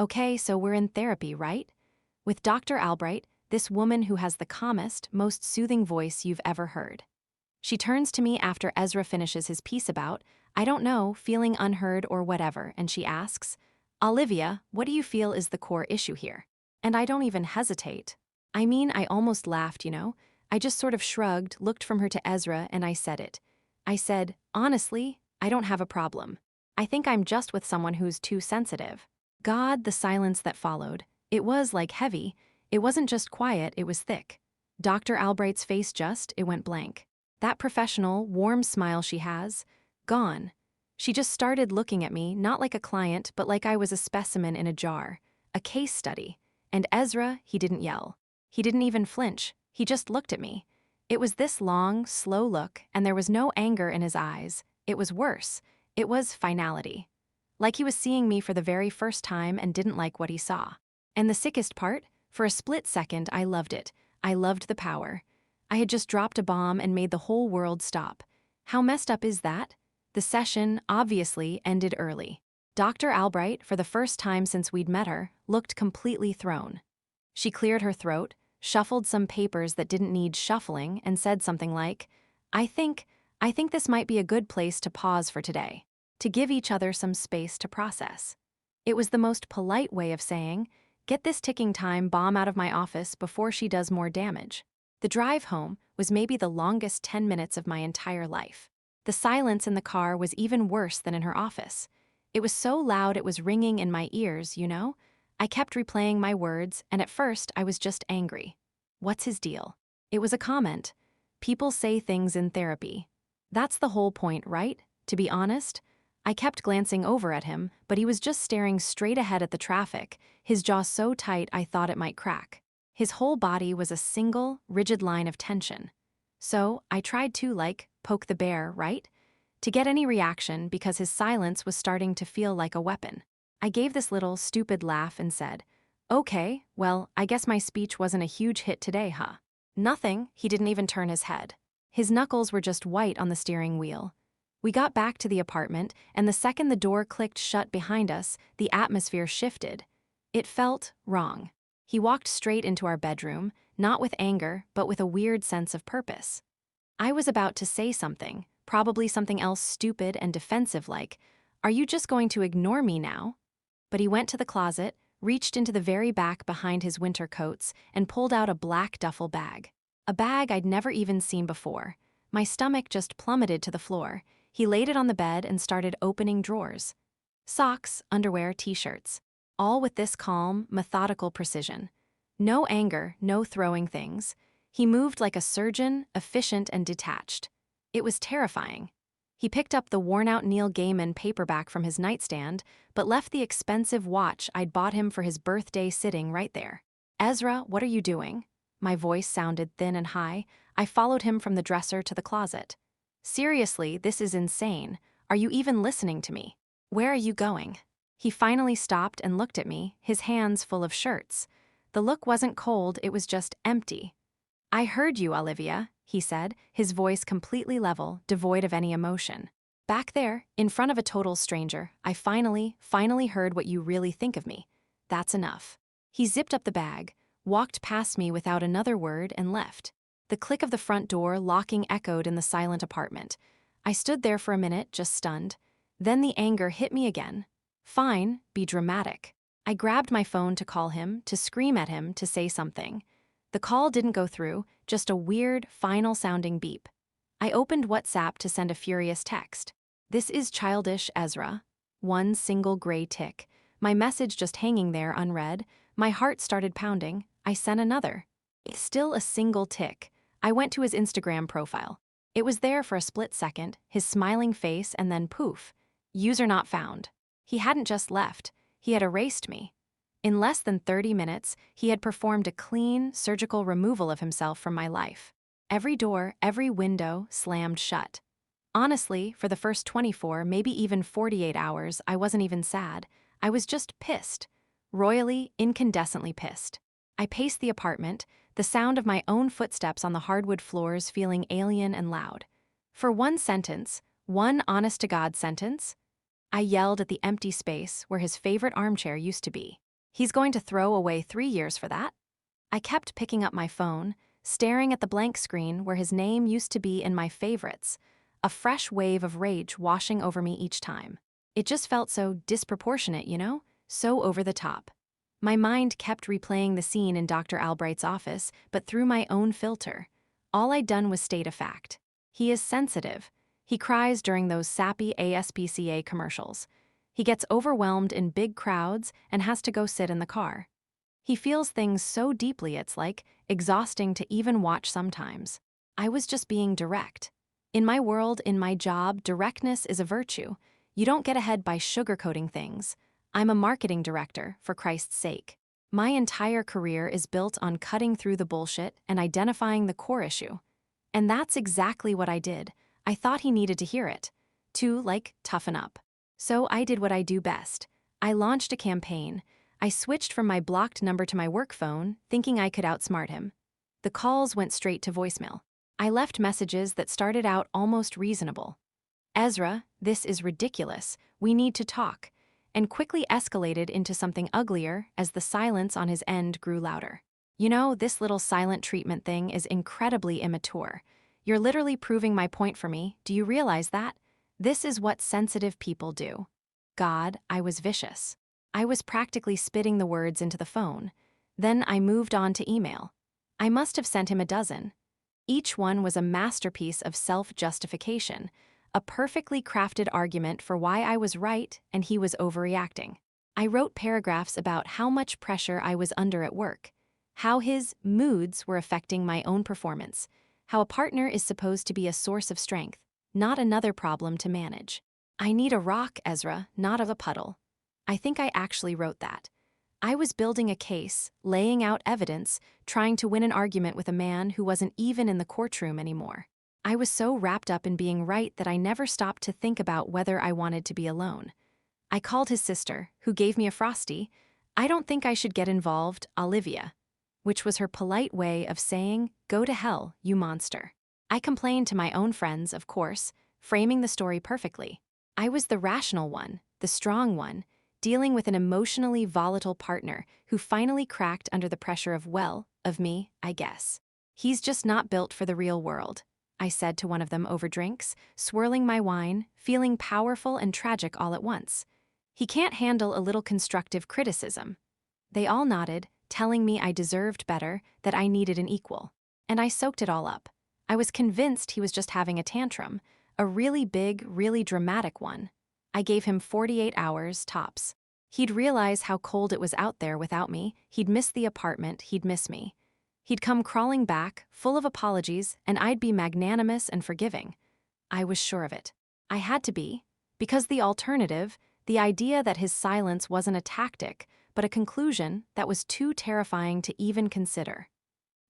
Okay, so we're in therapy, right? With Dr. Albright, this woman who has the calmest, most soothing voice you've ever heard. She turns to me after Ezra finishes his piece about, I don't know, feeling unheard or whatever, and she asks, Olivia, what do you feel is the core issue here? And I don't even hesitate. I mean, I almost laughed, you know? I just sort of shrugged, looked from her to Ezra, and I said it. I said, honestly, I don't have a problem. I think I'm just with someone who's too sensitive. God, the silence that followed. It was like heavy. It wasn't just quiet, it was thick. Dr. Albright's face it went blank. That professional, warm smile she has, gone. She just started looking at me, not like a client, but like I was a specimen in a jar, a case study. And Ezra, he didn't yell. He didn't even flinch. He just looked at me. It was this long, slow look, and there was no anger in his eyes. It was worse. It was finality. Like he was seeing me for the very first time and didn't like what he saw. And the sickest part? For a split second, I loved it. I loved the power. I had just dropped a bomb and made the whole world stop. How messed up is that? The session, obviously, ended early. Dr. Albright, for the first time since we'd met her, looked completely thrown. She cleared her throat, shuffled some papers that didn't need shuffling, and said something like, I think this might be a good place to pause for today, to give each other some space to process. It was the most polite way of saying, get this ticking time bomb out of my office before she does more damage. The drive home was maybe the longest 10 minutes of my entire life. The silence in the car was even worse than in her office. It was so loud it was ringing in my ears, you know? I kept replaying my words, and at first I was just angry. What's his deal? It was a comment. People say things in therapy. That's the whole point, right? To be honest, I kept glancing over at him, but he was just staring straight ahead at the traffic, his jaw so tight I thought it might crack. His whole body was a single, rigid line of tension. So I tried to, poke the bear, right? To get any reaction because his silence was starting to feel like a weapon. I gave this little, stupid laugh and said, okay, well, I guess my speech wasn't a huge hit today, huh? Nothing, he didn't even turn his head. His knuckles were just white on the steering wheel. We got back to the apartment, and the second the door clicked shut behind us, the atmosphere shifted. It felt wrong. He walked straight into our bedroom, not with anger, but with a weird sense of purpose. I was about to say something, probably something else stupid and defensive like, are you just going to ignore me now? But he went to the closet, reached into the very back behind his winter coats, and pulled out a black duffel bag. A bag I'd never even seen before. My stomach just plummeted to the floor. He laid it on the bed and started opening drawers. Socks, underwear, t-shirts. All with this calm, methodical precision. No anger, no throwing things. He moved like a surgeon, efficient and detached. It was terrifying. He picked up the worn-out Neil Gaiman paperback from his nightstand, but left the expensive watch I'd bought him for his birthday sitting right there. Ezra, what are you doing? My voice sounded thin and high. I followed him from the dresser to the closet. Seriously, this is insane. Are you even listening to me? Where are you going? He finally stopped and looked at me, his hands full of shirts. The look wasn't cold, it was just empty. I heard you, Olivia, he said, his voice completely level, devoid of any emotion. Back there, in front of a total stranger, I finally heard what you really think of me. That's enough. He zipped up the bag, walked past me without another word, and left. The click of the front door locking echoed in the silent apartment. I stood there for a minute, just stunned. Then the anger hit me again. Fine, be dramatic. I grabbed my phone to call him, to scream at him, to say something. The call didn't go through, just a weird, final-sounding beep. I opened WhatsApp to send a furious text. This is childish, Ezra. One single gray tick. My message just hanging there unread. My heart started pounding. I sent another. Still a single tick. I went to his Instagram profile. It was there for a split second, his smiling face, and then poof. User not found. He hadn't just left. He had erased me. In less than 30 minutes, he had performed a clean, surgical removal of himself from my life. Every door, every window slammed shut. Honestly, for the first 24, maybe even 48 hours, I wasn't even sad. I was just pissed. Royally, incandescently pissed. I paced the apartment, the sound of my own footsteps on the hardwood floors feeling alien and loud. For one sentence, one honest-to-God sentence, I yelled at the empty space where his favorite armchair used to be. He's going to throw away 3 years for that? I kept picking up my phone, staring at the blank screen where his name used to be in my favorites, a fresh wave of rage washing over me each time. It just felt so disproportionate, so over the top. My mind kept replaying the scene in Dr. Albright's office, but through my own filter. All I'd done was state a fact. He is sensitive. He cries during those sappy ASPCA commercials. He gets overwhelmed in big crowds and has to go sit in the car. He feels things so deeply it's like exhausting to even watch sometimes. I was just being direct. In my world, in my job, directness is a virtue. You don't get ahead by sugarcoating things. I'm a marketing director, for Christ's sake. My entire career is built on cutting through the bullshit and identifying the core issue. And that's exactly what I did. I thought he needed to hear it. To, toughen up. So I did what I do best. I launched a campaign. I switched from my blocked number to my work phone, thinking I could outsmart him. The calls went straight to voicemail. I left messages that started out almost reasonable. Ezra, this is ridiculous. We need to talk. And quickly escalated into something uglier as the silence on his end grew louder. This little silent treatment thing is incredibly immature. You're literally proving my point for me. Do you realize that? This is what sensitive people do. God, I was vicious. I was practically spitting the words into the phone. Then I moved on to email. I must have sent him a dozen. Each one was a masterpiece of self-justification, a perfectly crafted argument for why I was right and he was overreacting. I wrote paragraphs about how much pressure I was under at work, how his moods were affecting my own performance, how a partner is supposed to be a source of strength, not another problem to manage. I need a rock, Ezra, not a puddle. I think I actually wrote that. I was building a case, laying out evidence, trying to win an argument with a man who wasn't even in the courtroom anymore. I was so wrapped up in being right that I never stopped to think about whether I wanted to be alone. I called his sister, who gave me a frosty. I don't think I should get involved, Olivia, which was her polite way of saying, go to hell, you monster. I complained to my own friends, of course, framing the story perfectly. I was the rational one, the strong one, dealing with an emotionally volatile partner who finally cracked under the pressure of me, I guess. He's just not built for the real world, I said to one of them over drinks, swirling my wine, feeling powerful and tragic all at once. He can't handle a little constructive criticism. They all nodded, telling me I deserved better, that I needed an equal. And I soaked it all up. I was convinced he was just having a tantrum, a really big, really dramatic one. I gave him 48 hours, tops. He'd realize how cold it was out there without me, he'd miss the apartment, he'd miss me. He'd come crawling back, full of apologies, and I'd be magnanimous and forgiving. I was sure of it. I had to be, because the alternative, the idea that his silence wasn't a tactic, but a conclusion that was too terrifying to even consider.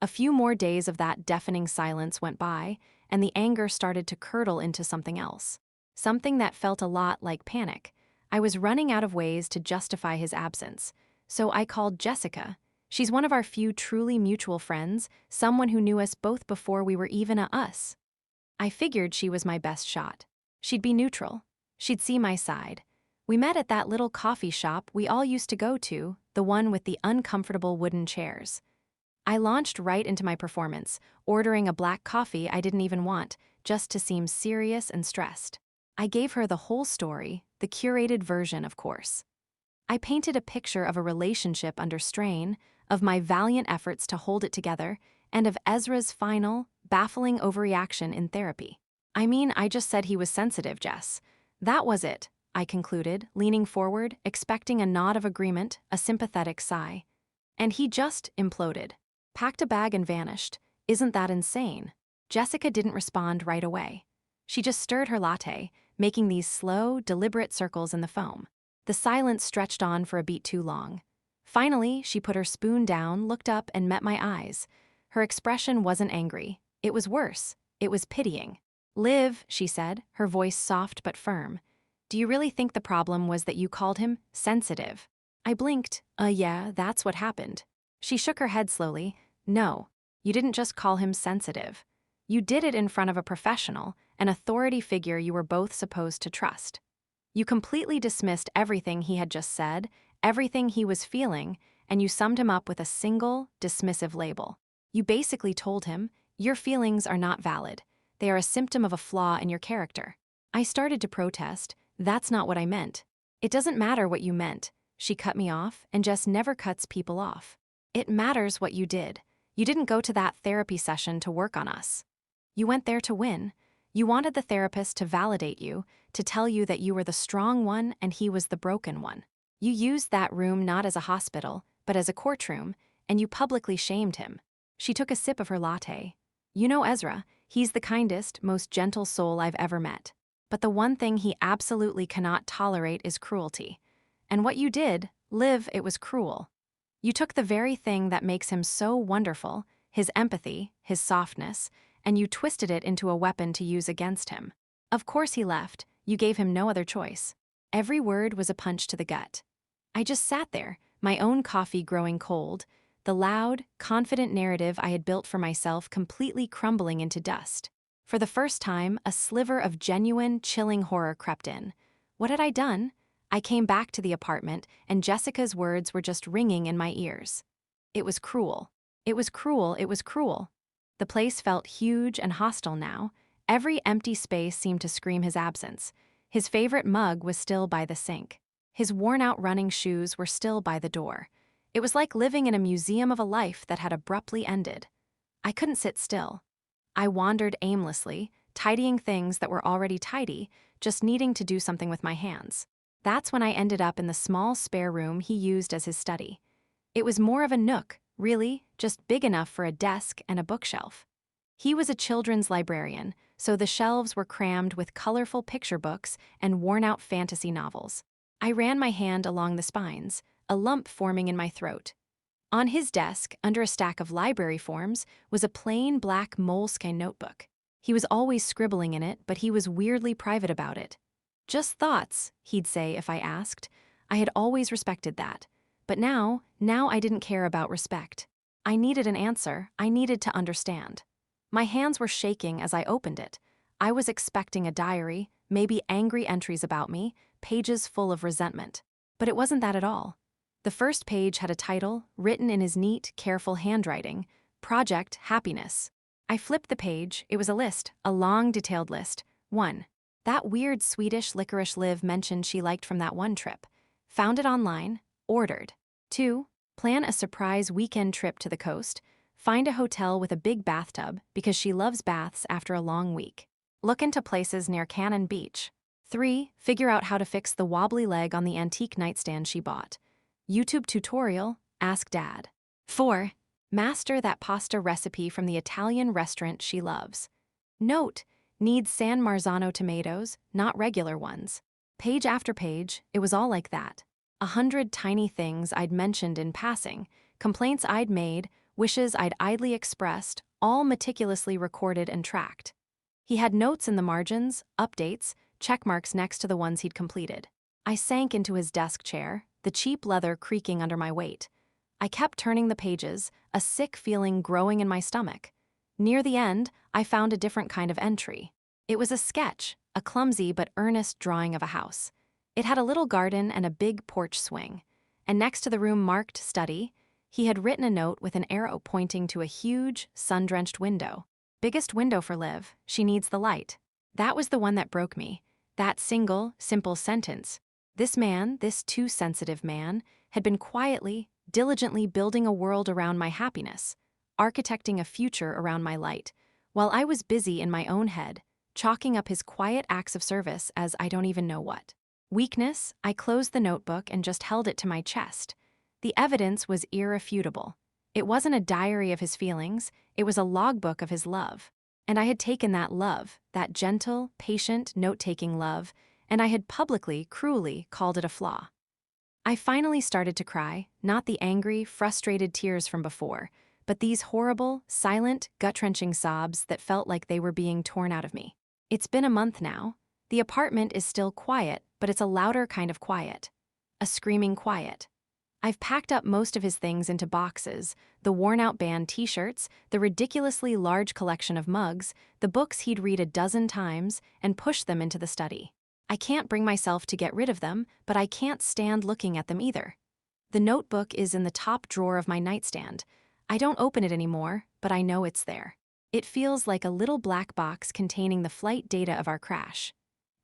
A few more days of that deafening silence went by, and the anger started to curdle into something else. Something that felt a lot like panic. I was running out of ways to justify his absence, so I called Jessica. She's one of our few truly mutual friends, someone who knew us both before we were even a us. I figured she was my best shot. She'd be neutral. She'd see my side. We met at that little coffee shop we all used to go to, the one with the uncomfortable wooden chairs. I launched right into my performance, ordering a black coffee I didn't even want, just to seem serious and stressed. I gave her the whole story, the curated version, of course. I painted a picture of a relationship under strain, of my valiant efforts to hold it together, and of Ezra's final, baffling overreaction in therapy. I just said he was sensitive, Jess. That was it, I concluded, leaning forward, expecting a nod of agreement, a sympathetic sigh. And he just imploded. Packed a bag and vanished. Isn't that insane? Jessica didn't respond right away. She just stirred her latte, making these slow, deliberate circles in the foam. The silence stretched on for a beat too long. Finally, she put her spoon down, looked up, and met my eyes. Her expression wasn't angry. It was worse. It was pitying. Liv, she said, her voice soft but firm. Do you really think the problem was that you called him sensitive? I blinked. Yeah, that's what happened. She shook her head slowly. No, you didn't just call him sensitive. You did it in front of a professional, an authority figure you were both supposed to trust. You completely dismissed everything he had just said, everything he was feeling, and you summed him up with a single, dismissive label. You basically told him, your feelings are not valid. They are a symptom of a flaw in your character. I started to protest. That's not what I meant. It doesn't matter what you meant. She cut me off, and Jess never cuts people off. It matters what you did. You didn't go to that therapy session to work on us. You went there to win. You wanted the therapist to validate you, to tell you that you were the strong one and he was the broken one. You used that room not as a hospital, but as a courtroom, and you publicly shamed him. She took a sip of her latte. You know Ezra, he's the kindest, most gentle soul I've ever met. But the one thing he absolutely cannot tolerate is cruelty. And what you did, Liv, it was cruel. You took the very thing that makes him so wonderful, his empathy, his softness, and you twisted it into a weapon to use against him. Of course he left. You gave him no other choice. Every word was a punch to the gut. I just sat there, my own coffee growing cold, the loud, confident narrative I had built for myself completely crumbling into dust. For the first time, a sliver of genuine, chilling horror crept in. What had I done? I came back to the apartment, and Jessica's words were just ringing in my ears. It was cruel. It was cruel. It was cruel. The place felt huge and hostile now. Every empty space seemed to scream his absence. His favorite mug was still by the sink. His worn-out running shoes were still by the door. It was like living in a museum of a life that had abruptly ended. I couldn't sit still. I wandered aimlessly, tidying things that were already tidy, just needing to do something with my hands. That's when I ended up in the small spare room he used as his study. It was more of a nook, really, just big enough for a desk and a bookshelf. He was a children's librarian, so the shelves were crammed with colorful picture books and worn-out fantasy novels. I ran my hand along the spines, a lump forming in my throat. On his desk, under a stack of library forms, was a plain black moleskin notebook. He was always scribbling in it, but he was weirdly private about it. Just thoughts, he'd say if I asked. I had always respected that. But now I didn't care about respect. I needed an answer. I needed to understand. My hands were shaking as I opened it. I was expecting a diary, maybe angry entries about me, pages full of resentment. But it wasn't that at all. The first page had a title, written in his neat, careful handwriting, Project Happiness. I flipped the page. It was a list, a long, detailed list. 1. That weird Swedish licorice Liv mentioned she liked from that one trip. Found it online. Ordered. 2. Plan a surprise weekend trip to the coast. Find a hotel with a big bathtub because she loves baths after a long week. Look into places near Cannon Beach. 3. Figure out how to fix the wobbly leg on the antique nightstand she bought. YouTube tutorial, ask Dad. 4. Master that pasta recipe from the Italian restaurant she loves. Note, needs San Marzano tomatoes, not regular ones. Page after page, it was all like that. 100 tiny things I'd mentioned in passing, complaints I'd made, wishes I'd idly expressed, all meticulously recorded and tracked. He had notes in the margins, updates, check marks next to the ones he'd completed. I sank into his desk chair, the cheap leather creaking under my weight. I kept turning the pages, a sick feeling growing in my stomach. Near the end, I found a different kind of entry. It was a sketch, a clumsy but earnest drawing of a house. It had a little garden and a big porch swing. And next to the room marked study, he had written a note with an arrow pointing to a huge, sun-drenched window. Biggest window for Liv, she needs the light. That was the one that broke me. That single, simple sentence. This man, this too sensitive man, had been quietly, diligently building a world around my happiness, architecting a future around my light, while I was busy in my own head, chalking up his quiet acts of service as I don't even know what. Weakness, I closed the notebook and just held it to my chest. The evidence was irrefutable. It wasn't a diary of his feelings, it was a logbook of his love. And I had taken that love, that gentle, patient, note-taking love, and I had publicly, cruelly called it a flaw. I finally started to cry, not the angry, frustrated tears from before, but these horrible, silent, gut-wrenching sobs that felt like they were being torn out of me. It's been a month now. The apartment is still quiet, but it's a louder kind of quiet. A screaming quiet. I've packed up most of his things into boxes, the worn-out band t-shirts, the ridiculously large collection of mugs, the books he'd read a dozen times, and pushed them into the study. I can't bring myself to get rid of them, but I can't stand looking at them either. The notebook is in the top drawer of my nightstand. I don't open it anymore, but I know it's there. It feels like a little black box containing the flight data of our crash.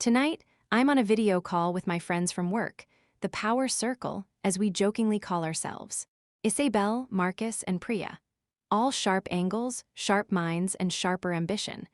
Tonight, I'm on a video call with my friends from work, the Power Circle, as we jokingly call ourselves. Isabel, Marcus, and Priya. All sharp angles, sharp minds, and sharper ambition.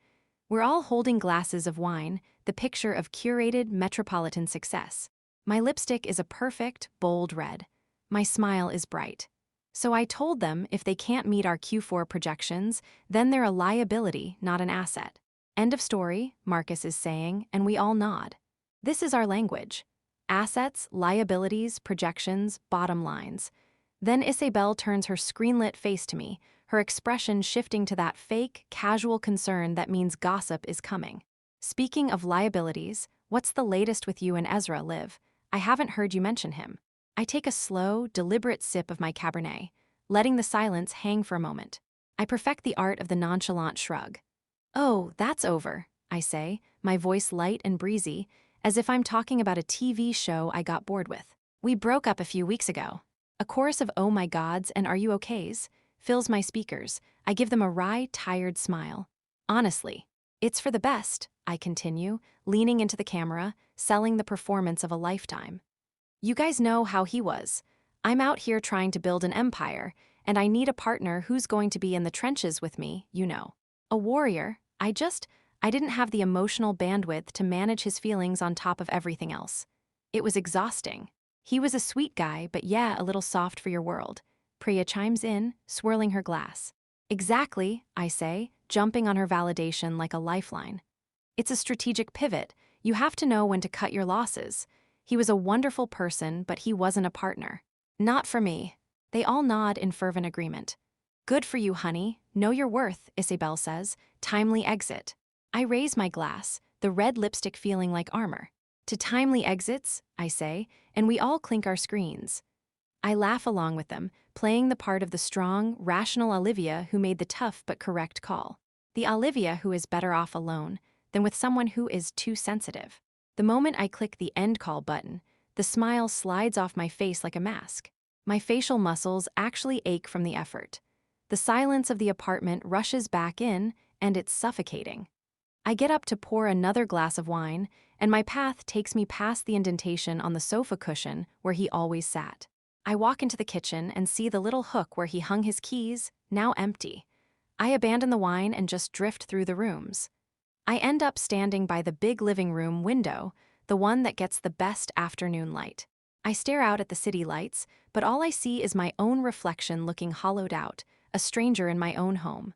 We're all holding glasses of wine, the picture of curated metropolitan success. My lipstick is a perfect, bold red. My smile is bright. So I told them if they can't meet our Q4 projections, then they're a liability, not an asset. End of story, Marcus is saying, and we all nod. This is our language. Assets, liabilities, projections, bottom lines. Then Isabel turns her screenlit face to me, her expression shifting to that fake, casual concern that means gossip is coming. Speaking of liabilities, what's the latest with you and Ezra, Liv? I haven't heard you mention him. I take a slow, deliberate sip of my Cabernet, letting the silence hang for a moment. I perfect the art of the nonchalant shrug. Oh, that's over, I say, my voice light and breezy, as if I'm talking about a TV show I got bored with. We broke up a few weeks ago. A chorus of oh my gods and are you okays fills my speakers. I give them a wry, tired smile. Honestly, it's for the best, I continue, leaning into the camera, selling the performance of a lifetime. You guys know how he was. I'm out here trying to build an empire, and I need a partner who's going to be in the trenches with me, you know. A warrior. I didn't have the emotional bandwidth to manage his feelings on top of everything else. It was exhausting. He was a sweet guy, but yeah, a little soft for your world. Priya chimes in, swirling her glass. Exactly, I say, jumping on her validation like a lifeline. It's a strategic pivot. You have to know when to cut your losses. He was a wonderful person, but he wasn't a partner. Not for me. They all nod in fervent agreement. Good for you, honey. Know your worth, Isabel says. Timely exit. I raise my glass, the red lipstick feeling like armor. To timely exits, I say, and we all clink our screens. I laugh along with them, playing the part of the strong, rational Olivia who made the tough but correct call. The Olivia who is better off alone than with someone who is too sensitive. The moment I click the end call button, the smile slides off my face like a mask. My facial muscles actually ache from the effort. The silence of the apartment rushes back in, and it's suffocating. I get up to pour another glass of wine, and my path takes me past the indentation on the sofa cushion where he always sat. I walk into the kitchen and see the little hook where he hung his keys, now empty. I abandon the wine and just drift through the rooms. I end up standing by the big living room window, the one that gets the best afternoon light. I stare out at the city lights, but all I see is my own reflection looking hollowed out, a stranger in my own home.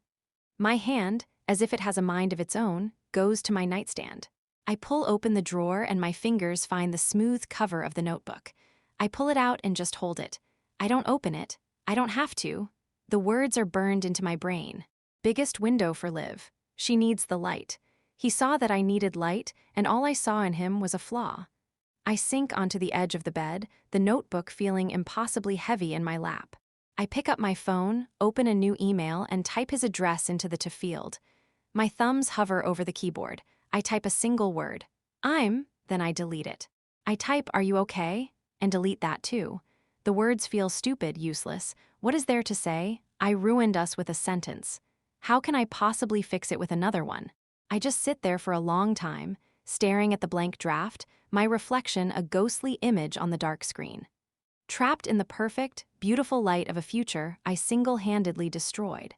My hand, as if it has a mind of its own, goes to my nightstand. I pull open the drawer and my fingers find the smooth cover of the notebook. I pull it out and just hold it. I don't open it. I don't have to. The words are burned into my brain. Biggest window for Liv. She needs the light. He saw that I needed light, and all I saw in him was a flaw. I sink onto the edge of the bed, the notebook feeling impossibly heavy in my lap. I pick up my phone, open a new email, and type his address into the to field. My thumbs hover over the keyboard. I type a single word. Then I delete it. I type, "Are you okay?" and delete that too. The words feel stupid, useless. What is there to say? I ruined us with a sentence. How can I possibly fix it with another one? I just sit there for a long time, staring at the blank draft, my reflection a ghostly image on the dark screen. Trapped in the perfect, beautiful light of a future I single-handedly destroyed.